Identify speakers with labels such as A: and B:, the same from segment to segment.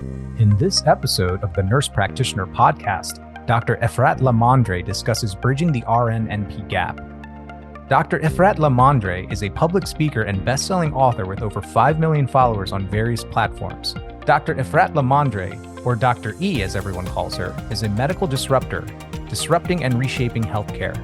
A: In this episode of the Nurse Practitioner Podcast, Dr. Efrat LaMandre discusses bridging the RN-NP gap. Dr. Efrat LaMandre is a public speaker and best-selling author with over 5 million followers on various platforms. Dr. Efrat LaMandre, or Dr. E as everyone calls her, is a medical disruptor, disrupting and reshaping healthcare.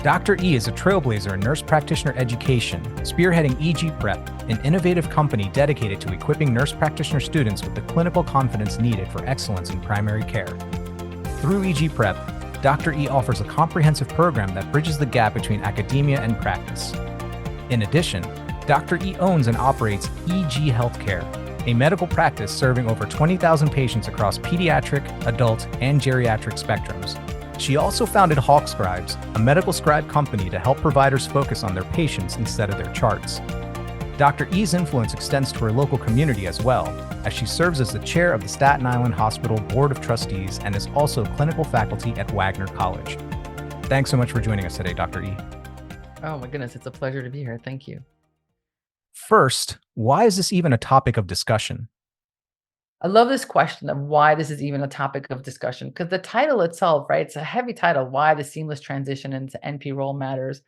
A: Dr. E is a trailblazer in nurse practitioner education, spearheading EG Prep, an innovative company dedicated to equipping nurse practitioner students with the clinical confidence needed for excellence in primary care. Through EG Prep, Dr. E offers a comprehensive program that bridges the gap between academia and practice. In addition, Dr. E owns and operates EG Healthcare, a medical practice serving over 20,000 patients across pediatric, adult, and geriatric spectrums. She also founded Hawk Scribes, a medical scribe company to help providers focus on their patients instead of their charts. Dr. E's influence extends to her local community as well, as she serves as the chair of the Staten Island Hospital Board of Trustees and is also clinical faculty at Wagner College. Thanks so much for joining us today, Dr. E.
B: Oh my goodness, it's a pleasure to be here. Thank you.
A: First, why is this even a topic of discussion?
B: I love this question of why this is even a topic of discussion, because the title itself, right? It's a heavy title, Why the Seamless Transition into NP Role Matters.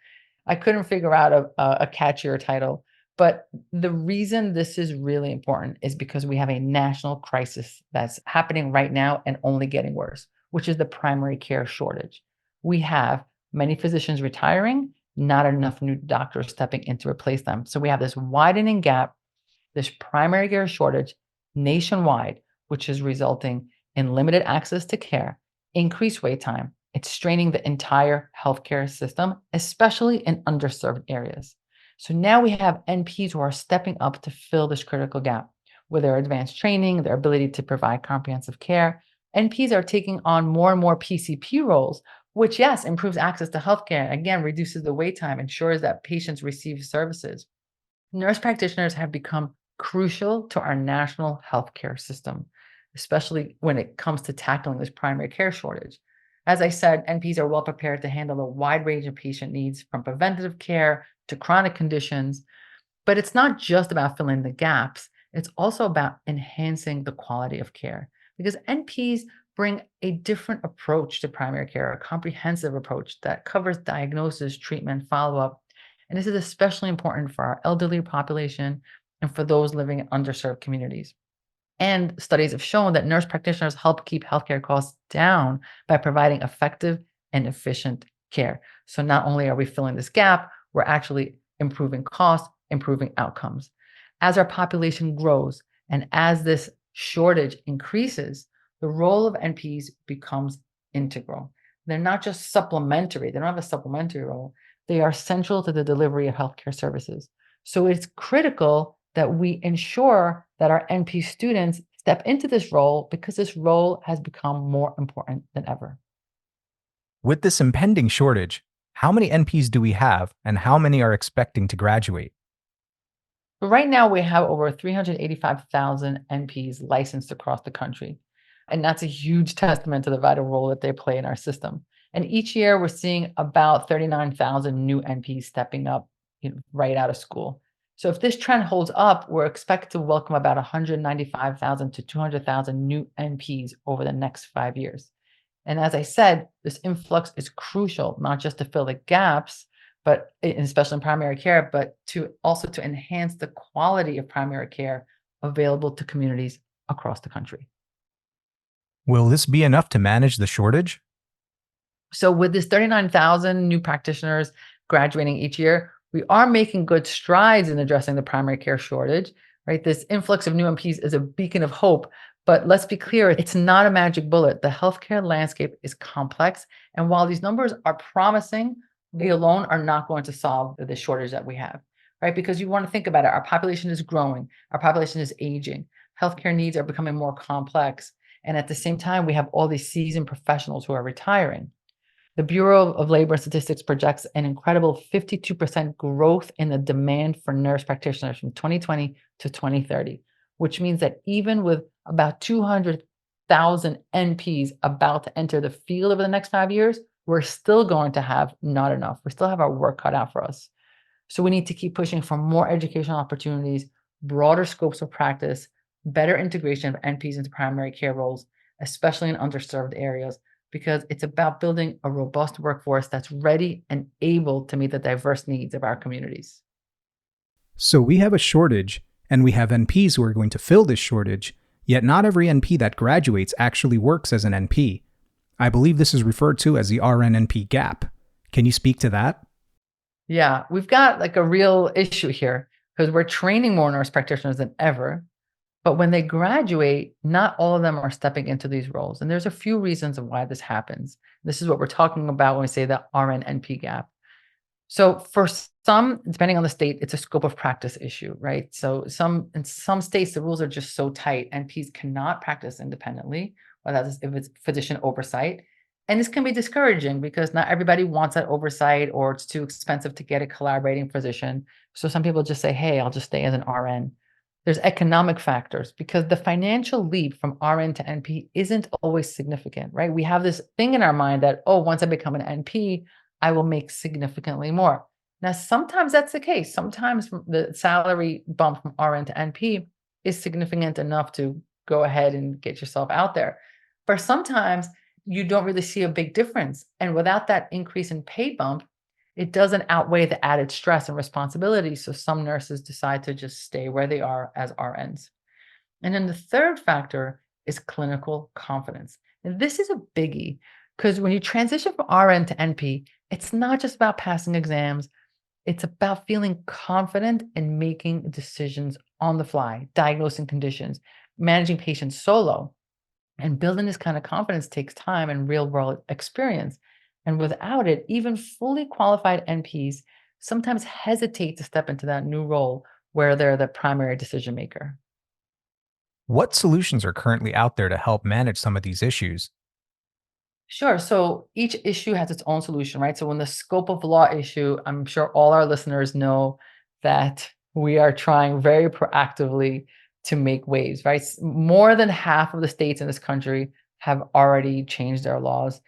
B: I couldn't figure out a catchier title, but the reason this is really important is because we have a national crisis that's happening right now and only getting worse, which is the primary care shortage. We have many physicians retiring, not enough new doctors stepping in to replace them. So we have this widening gap, this primary care shortage nationwide, which is resulting in limited access to care, increased wait time. It's straining the entire healthcare system, especially in underserved areas. So now we have NPs who are stepping up to fill this critical gap with their advanced training, their ability to provide comprehensive care. NPs are taking on more and more PCP roles, which, yes, improves access to healthcare, again, reduces the wait time, ensures that patients receive services. Nurse practitioners have become crucial to our national healthcare system, especially when it comes to tackling this primary care shortage. As I said, NPs are well prepared to handle a wide range of patient needs, from preventative care to chronic conditions. But it's not just about filling the gaps, it's also about enhancing the quality of care, because NPs bring a different approach to primary care, a comprehensive approach that covers diagnosis, treatment, follow-up. And this is especially important for our elderly population and for those living in underserved communities. And studies have shown that nurse practitioners help keep healthcare costs down by providing effective and efficient care. So not only are we filling this gap, we're actually improving costs, improving outcomes. As our population grows and as this shortage increases, the role of NPs becomes integral. They're not just supplementary. They don't have a supplementary role. They are central to the delivery of healthcare services. So it's critical that we ensure that our NP students step into this role, because this role has become more important than ever.
A: With this impending shortage, how many NPs do we have and how many are expecting to graduate?
B: Right now, we have over 385,000 NPs licensed across the country. And that's a huge testament to the vital role that they play in our system. And each year, we're seeing about 39,000 new NPs stepping up right out of school. So if this trend holds up, we're expected to welcome about 195,000 to 200,000 new NPs over the next 5 years. And as I said, this influx is crucial, not just to fill the gaps, but especially in primary care, but to also to enhance the quality of primary care available to communities across the country.
A: Will this be enough to manage the shortage?
B: So with this 39,000 new practitioners graduating each year, we are making good strides in addressing the primary care shortage, right? This influx of new NPs is a beacon of hope, but let's be clear, it's not a magic bullet. The healthcare landscape is complex. And while these numbers are promising, they alone are not going to solve the shortage that we have, right? Because you want to think about it. Our population is growing. Our population is aging. Healthcare needs are becoming more complex. And at the same time, we have all these seasoned professionals who are retiring. The Bureau of Labor and Statistics projects an incredible 52% growth in the demand for nurse practitioners from 2020 to 2030, which means that even with about 200,000 NPs about to enter the field over the next 5 years, we're still going to have not enough. We still have our work cut out for us. So we need to keep pushing for more educational opportunities, broader scopes of practice, better integration of NPs into primary care roles, especially in underserved areas, because it's about building a robust workforce that's ready and able to meet the diverse needs of our communities.
A: So we have a shortage, and we have NPs who are going to fill this shortage, yet not every NP that graduates actually works as an NP. I believe this is referred to as the RN-NP gap. Can you speak to that?
B: Yeah, we've got like a real issue here because we're training more nurse practitioners than ever. But when they graduate, not all of them are stepping into these roles. And there's a few reasons of why this happens. This is what we're talking about when we say the RN-NP gap. So for some, depending on the state, it's a scope of practice issue, right? So in some states, the rules are just so tight, NPs cannot practice independently, whether that's if it's physician oversight. And this can be discouraging because not everybody wants that oversight, or it's too expensive to get a collaborating physician. So some people just say, hey, I'll just stay as an RN. There's economic factors because the financial leap from RN to NP isn't always significant, right? We have this thing in our mind that, oh, once I become an NP, I will make significantly more. Now, sometimes that's the case. Sometimes the salary bump from RN to NP is significant enough to go ahead and get yourself out there. But sometimes you don't really see a big difference. And without that increase in pay bump, it doesn't outweigh the added stress and responsibility. So some nurses decide to just stay where they are as RNs. And then the third factor is clinical confidence. And this is a biggie because when you transition from RN to NP, it's not just about passing exams. It's about feeling confident in making decisions on the fly, diagnosing conditions, managing patients solo. And building this kind of confidence takes time and real world experience. And without it, even fully qualified NPs sometimes hesitate to step into that new role where they're the primary decision maker.
A: What solutions are currently out there to help manage some of these issues?
B: Sure. So each issue has its own solution, right? So when the scope of law issue, I'm sure all our listeners know that we are trying very proactively to make waves, right? More than half of the states in this country have already changed their laws.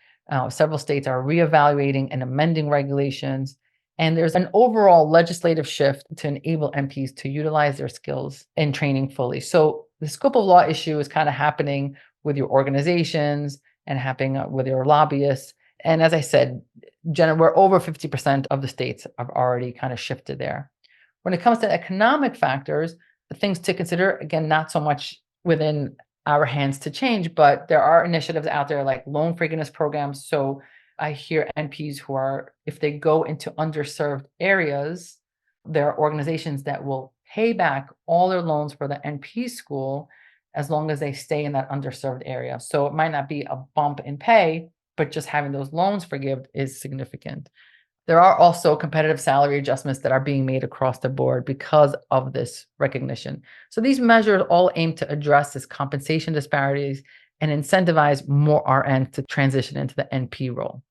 B: Several states are reevaluating and amending regulations. And there's an overall legislative shift to enable NPs to utilize their skills in training fully. So the scope of law issue is kind of happening with your organizations and happening with your lobbyists. And as I said, we're over 50% of the states have already kind of shifted there. When it comes to economic factors, the things to consider, again, not so much within our hands to change, but there are initiatives out there like loan forgiveness programs. So I hear NPs who are, if they go into underserved areas, there are organizations that will pay back all their loans for the NP school as long as they stay in that underserved area. So it might not be a bump in pay, but just having those loans forgiven is significant. There are also competitive salary adjustments that are being made across the board because of this recognition. So these measures all aim to address this compensation disparities and incentivize more RNs to transition into the NP role.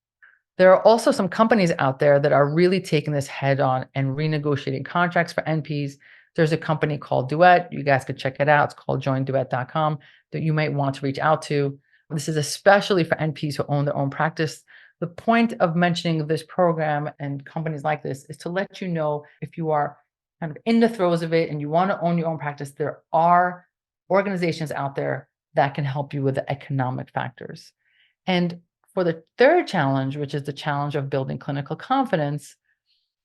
B: There are also some companies out there that are really taking this head on and renegotiating contracts for NPs. There's a company called Duet. You guys could check it out. It's called joinduet.com that you might want to reach out to. This is especially for NPs who own their own practice. The point of mentioning this program and companies like this is to let you know if you are kind of in the throes of it and you want to own your own practice, there are organizations out there that can help you with the economic factors. And for the third challenge, which is the challenge of building clinical confidence,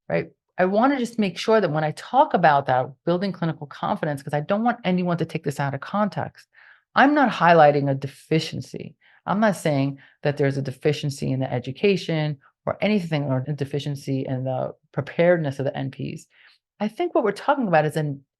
B: right? I want to just make sure that when I talk about that, building clinical confidence, because I don't want anyone to take this out of context, I'm not highlighting a deficiency. I'm not saying that there's a deficiency in the education or anything, or a deficiency in the preparedness of the NPs. I think what we're talking about is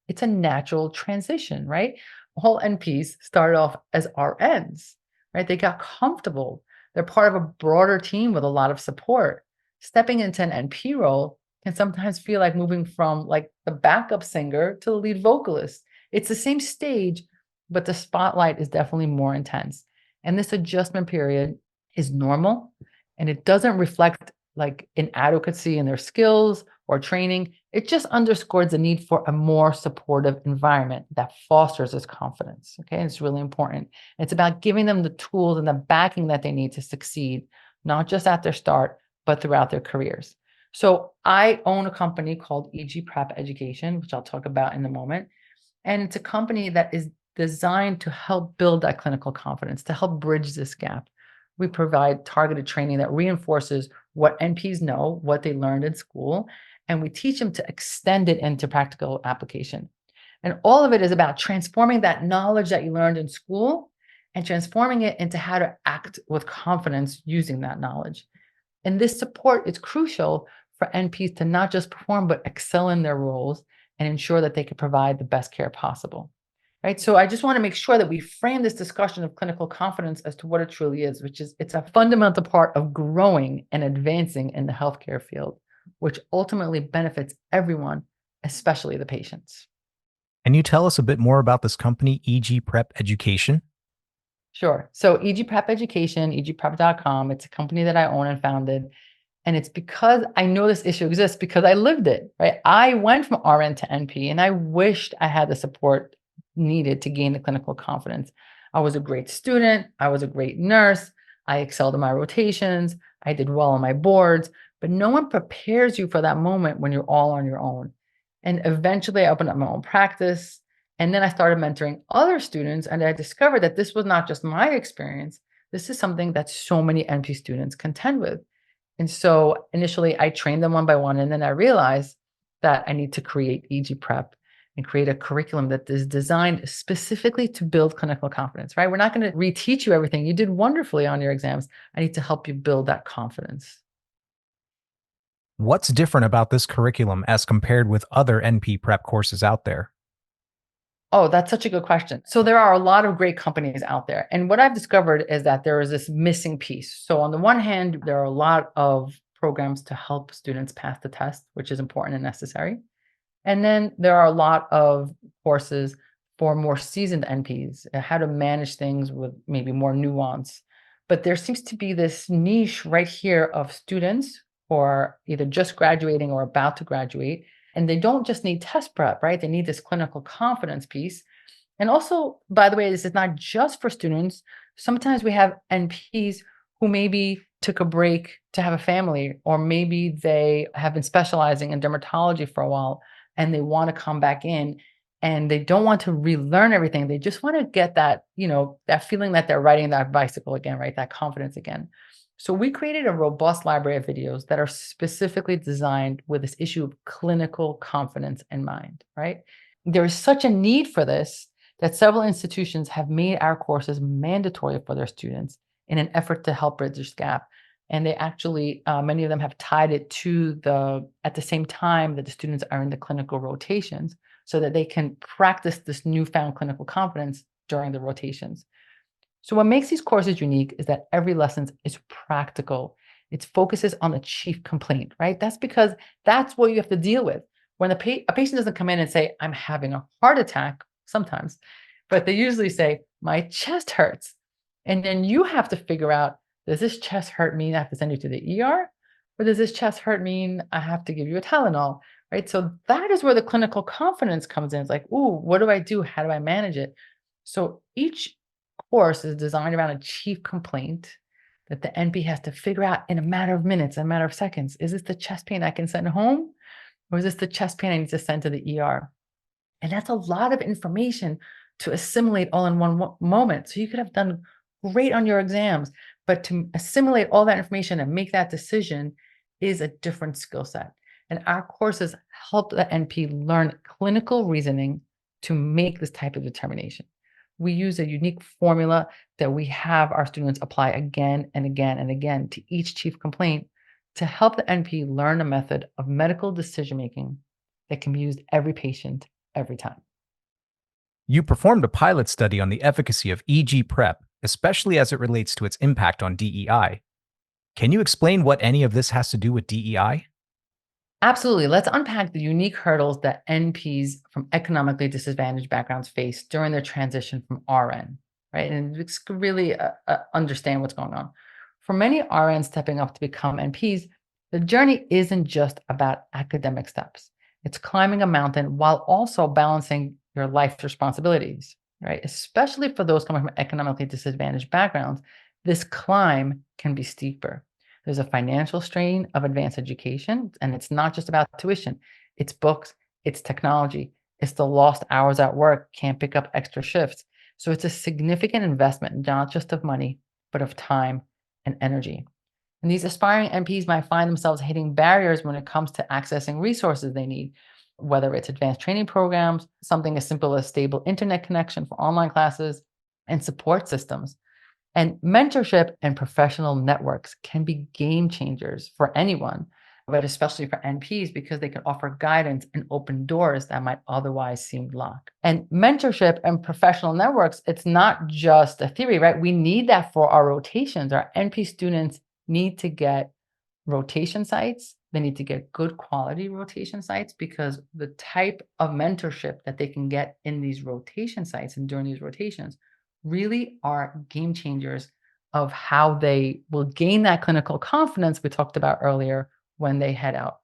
B: it's a natural transition, right? All NPs started off as RNs, right? They got comfortable. They're part of a broader team with a lot of support. Stepping into an NP role can sometimes feel like moving from like the backup singer to the lead vocalist. It's the same stage, but the spotlight is definitely more intense. And this adjustment period is normal, and it doesn't reflect like inadequacy in their skills or training. It just underscores the need for a more supportive environment that fosters this confidence. Okay, and it's really important. It's about giving them the tools and the backing that they need to succeed, not just at their start, but throughout their careers. So I own a company called EG Prep Education, which I'll talk about in a moment. And it's a company that is designed to help build that clinical confidence, to help bridge this gap. We provide targeted training that reinforces what NPs know, what they learned in school, and we teach them to extend it into practical application. And all of it is about transforming that knowledge that you learned in school and transforming it into how to act with confidence using that knowledge. And this support is crucial for NPs to not just perform, but excel in their roles and ensure that they can provide the best care possible. Right. So I just want to make sure that we frame this discussion of clinical confidence as to what it truly is, which is it's a fundamental part of growing and advancing in the healthcare field, which ultimately benefits everyone, especially the patients.
A: Can you tell us a bit more about this company, EG Prep Education?
B: Sure. So EG Prep Education, egprep.com, it's a company that I own and founded. And it's because I know this issue exists because I lived it, right? I went from RN to NP and I wished I had the support needed to gain the clinical confidence. I was a great student. I was a great nurse. I excelled in my rotations. I did well on my boards, but no one prepares you for that moment when you're all on your own. And eventually I opened up my own practice. And then I started mentoring other students. And I discovered that this was not just my experience. This is something that so many NP students contend with. And so initially I trained them one by one. And then I realized that I need to create EG Prep and create a curriculum that is designed specifically to build clinical confidence, right? We're not going to reteach you everything. You did wonderfully on your exams. I need to help you build that confidence.
A: What's different about this curriculum as compared with other NP prep courses out there?
B: Oh, that's such a good question. So there are a lot of great companies out there. And what I've discovered is that there is this missing piece. So on the one hand, there are a lot of programs to help students pass the test, which is important and necessary. And then there are a lot of courses for more seasoned NPs, how to manage things with maybe more nuance. But there seems to be this niche right here of students who are either just graduating or about to graduate. And they don't just need test prep, right? They need this clinical confidence piece. And also, by the way, this is not just for students. Sometimes we have NPs who maybe took a break to have a family, or maybe they have been specializing in dermatology for a while and they want to come back in and they don't want to relearn everything. They just want to get that, that feeling that they're riding that bicycle again, right? That confidence again. So we created a robust library of videos that are specifically designed with this issue of clinical confidence in mind, right? There is such a need for this that several institutions have made our courses mandatory for their students in an effort to help bridge this gap. And they actually, many of them have tied it to at the same time that the students are in the clinical rotations so that they can practice this newfound clinical confidence during the rotations. So what makes these courses unique is that every lesson is practical. It focuses on the chief complaint, right? That's because that's what you have to deal with. When a patient doesn't come in and say, I'm having a heart attack, sometimes, but they usually say, my chest hurts. And then you have to figure out, does this chest hurt mean I have to send you to the ER? Or does this chest hurt mean I have to give you a Tylenol, right? So that is where the clinical confidence comes in. It's like, ooh, what do I do? How do I manage it? So each course is designed around a chief complaint that the NP has to figure out in a matter of minutes, a matter of seconds. Is this the chest pain I can send home? Or is this the chest pain I need to send to the ER? And that's a lot of information to assimilate all in one moment. So you could have done great on your exams, but to assimilate all that information and make that decision is a different skill set. And our courses help the NP learn clinical reasoning to make this type of determination. We use a unique formula that we have our students apply again and again and again to each chief complaint to help the NP learn a method of medical decision-making that can be used every patient, every time.
A: You performed a pilot study on the efficacy of EG Prep, especially as it relates to its impact on DEI. Can you explain what any of this has to do with DEI?
B: Absolutely. Let's unpack the unique hurdles that NPs from economically disadvantaged backgrounds face during their transition from RN, right? And it's really understand what's going on. For many RNs stepping up to become NPs, the journey isn't just about academic steps. It's climbing a mountain while also balancing your life responsibilities, right? Especially for those coming from economically disadvantaged backgrounds, this climb can be steeper. There's a financial strain of advanced education, and it's not just about tuition. It's books, it's technology, It's the lost hours at work, can't pick up extra shifts. So it's a significant investment, not just of money, but of time and energy. And these aspiring NPs might find themselves hitting barriers when it comes to accessing resources they need, whether it's advanced training programs, something as simple as stable internet connection for online classes, and support systems. And mentorship and professional networks can be game changers for anyone, but especially for NPs because they can offer guidance and open doors that might otherwise seem locked. And mentorship and professional networks, it's not just a theory, right? We need that for our rotations. Our NP students need to get rotation sites. They need to get good quality rotation sites because the type of mentorship that they can get in these rotation sites and during these rotations really are game changers of how they will gain that clinical confidence we talked about earlier when they head out.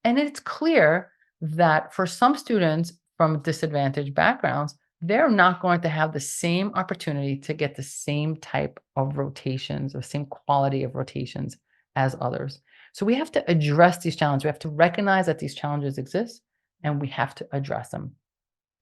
B: And it's clear that for some students from disadvantaged backgrounds, they're not going to have the same opportunity to get the same type of rotations or same quality of rotations as others. So we have to address these challenges. We have to recognize that these challenges exist and we have to address them.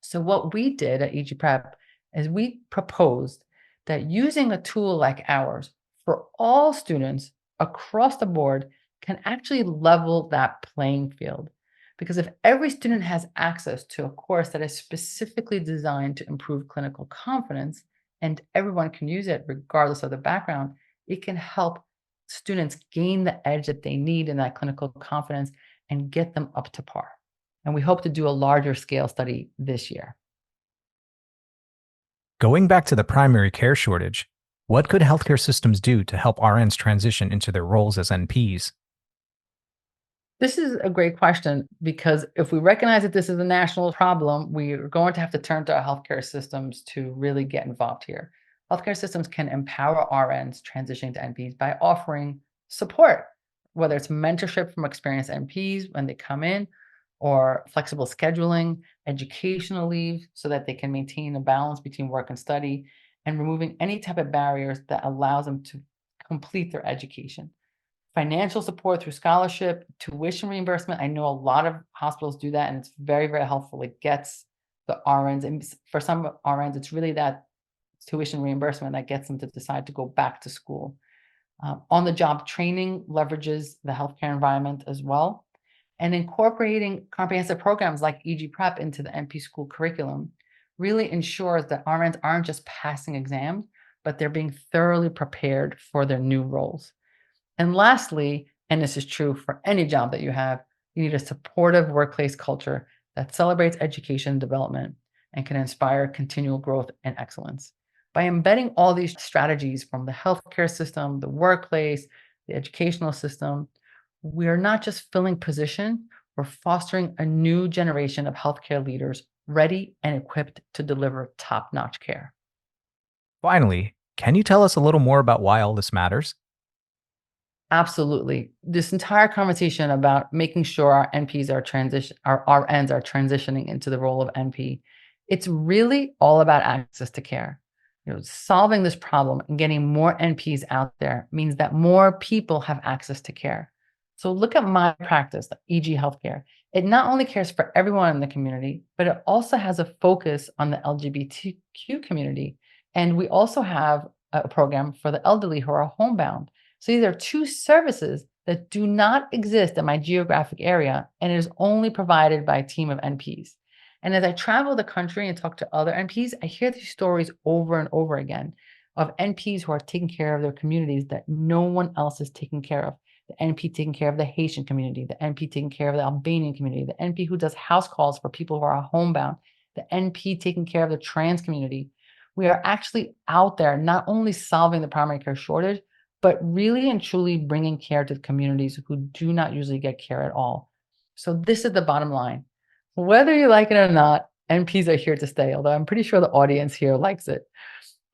B: So what we did at EG Prep is we proposed that using a tool like ours for all students across the board can actually level that playing field. Because if every student has access to a course that is specifically designed to improve clinical confidence and everyone can use it regardless of the background, it can help students gain the edge that they need in that clinical confidence and get them up to par. And we hope to do a larger scale study this year.
A: Going back to the primary care shortage, what could healthcare systems do to help RNs transition into their roles as NPs?
B: This is a great question because if we recognize that this is a national problem, we are going to have to turn to our healthcare systems to really get involved here. Healthcare systems can empower RNs transitioning to NPs by offering support, whether it's mentorship from experienced NPs when they come in, or flexible scheduling, educational leave so that they can maintain a balance between work and study, and removing any type of barriers that allows them to complete their education. Financial support through scholarship, tuition reimbursement. I know a lot of hospitals do that, and it's very, very helpful. It gets the RNs, and for some RNs, it's really that tuition reimbursement that gets them to decide to go back to school. On-the-job training leverages the healthcare environment as well. And incorporating comprehensive programs like EG Prep into the NP school curriculum really ensures that RNs aren't just passing exams, but they're being thoroughly prepared for their new roles. And lastly, and this is true for any job that you have, you need a supportive workplace culture that celebrates education and development and can inspire continual growth and excellence. By embedding all these strategies from the healthcare system, the workplace, the educational system, we are not just filling positions, we're fostering a new generation of healthcare leaders ready and equipped to deliver top-notch care.
A: Finally, can you tell us a little more about why all this matters?
B: Absolutely. This entire conversation about making sure our NPs are our RNs are transitioning into the role of NP, it's really all about access to care. Solving this problem and getting more NPs out there means that more people have access to care. So look at my practice, e.g. healthcare. It not only cares for everyone in the community, but it also has a focus on the LGBTQ community. And we also have a program for the elderly who are homebound. So these are two services that do not exist in my geographic area, and it is only provided by a team of NPs. And as I travel the country and talk to other NPs, I hear these stories over and over again of NPs who are taking care of their communities that no one else is taking care of. The NP taking care of the Haitian community, the NP taking care of the Albanian community, the NP who does house calls for people who are homebound, the NP taking care of the trans community. We are actually out there not only solving the primary care shortage, but really and truly bringing care to the communities who do not usually get care at all. So this is the bottom line. Whether you like it or not, NPs are here to stay, although I'm pretty sure the audience here likes it.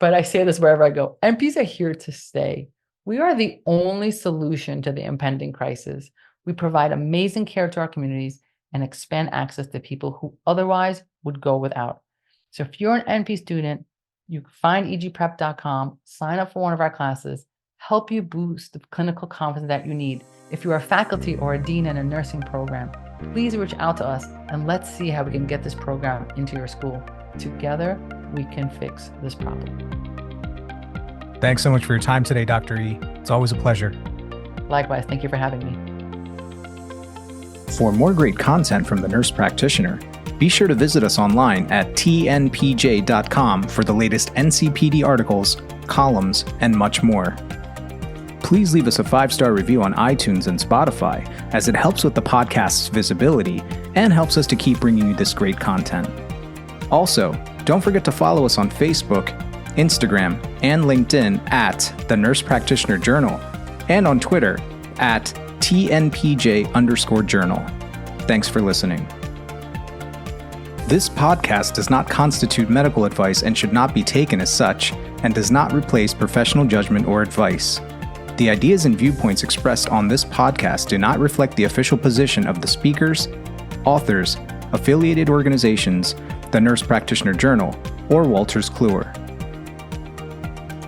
B: But I say this wherever I go, NPs are here to stay. We are the only solution to the impending crisis. We provide amazing care to our communities and expand access to people who otherwise would go without. So if you're an NP student, you can find egprep.com, sign up for one of our classes, help you boost the clinical confidence that you need. If you are faculty or a dean in a nursing program, please reach out to us and let's see how we can get this program into your school. Together, we can fix this problem.
A: Thanks so much for your time today, Dr. E. It's always a pleasure.
B: Likewise, thank you for having me.
A: For more great content from the Nurse Practitioner, be sure to visit us online at tnpj.com for the latest NCPD articles, columns, and much more. Please leave us a 5-star review on iTunes and Spotify, as it helps with the podcast's visibility and helps us to keep bringing you this great content. Also, don't forget to follow us on Facebook, Instagram, and LinkedIn at the Nurse Practitioner Journal, and on Twitter at TNPJ_journal. Thanks for listening. This podcast does not constitute medical advice and should not be taken as such, and does not replace professional judgment or advice. The ideas and viewpoints expressed on this podcast do not reflect the official position of the speakers, authors, affiliated organizations, the Nurse Practitioner Journal, or Wolters Kluwer.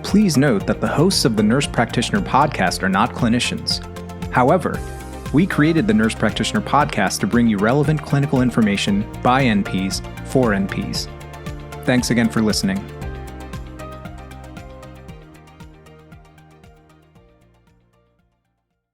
A: Please note that the hosts of the Nurse Practitioner Podcast are not clinicians. However, we created the Nurse Practitioner Podcast to bring you relevant clinical information by NPs for NPs. Thanks again for listening.